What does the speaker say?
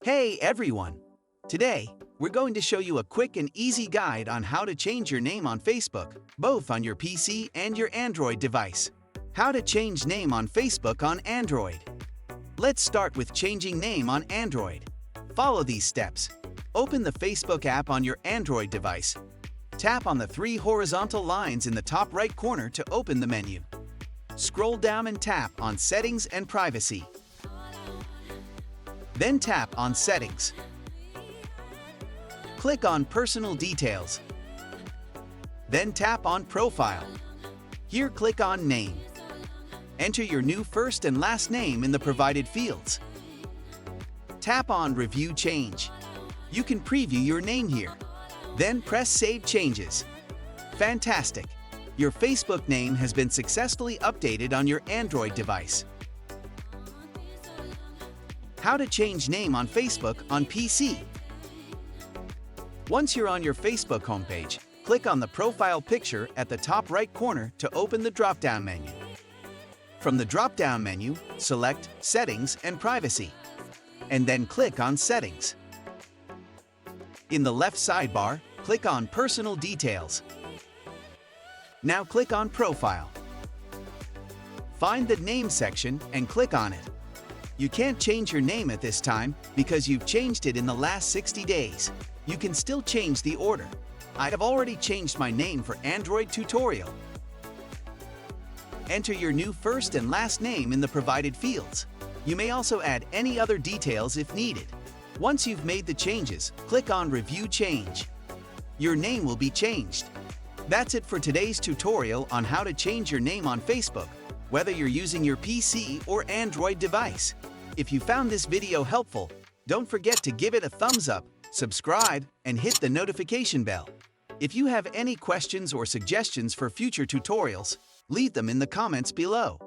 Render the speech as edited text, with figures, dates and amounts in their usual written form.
Hey everyone! Today, we're going to show you a quick and easy guide on how to change your name on Facebook, both on your PC and your Android device. How to change name on Facebook on Android. Let's start with changing name on Android. Follow these steps. Open the Facebook app on your Android device. Tap on the three horizontal lines in the top right corner to open the menu. Scroll down and tap on Settings and Privacy. Then tap on Settings. Click on Personal Details. Then tap on Profile. Here click on Name. Enter your new first and last name in the provided fields. Tap on Review Change. You can preview your name here. Then press Save Changes. Fantastic! Your Facebook name has been successfully updated on your Android device. How to change name on Facebook on PC. Once you're on your Facebook homepage, click on the profile picture at the top right corner to open the drop-down menu. From the drop-down menu, select Settings and Privacy, and then click on Settings. In the left sidebar, click on Personal Details. Now click on Profile. Find the Name section and click on it. You can't change your name at this time because you've changed it in the last 60 days. You can still change the order. I have already changed my name for Android tutorial. Enter your new first and last name in the provided fields. You may also add any other details if needed. Once you've made the changes, click on Review Change. Your name will be changed. That's it for today's tutorial on how to change your name on Facebook, whether you're using your PC or Android device. If you found this video helpful, don't forget to give it a thumbs up, subscribe, and hit the notification bell. If you have any questions or suggestions for future tutorials, leave them in the comments below.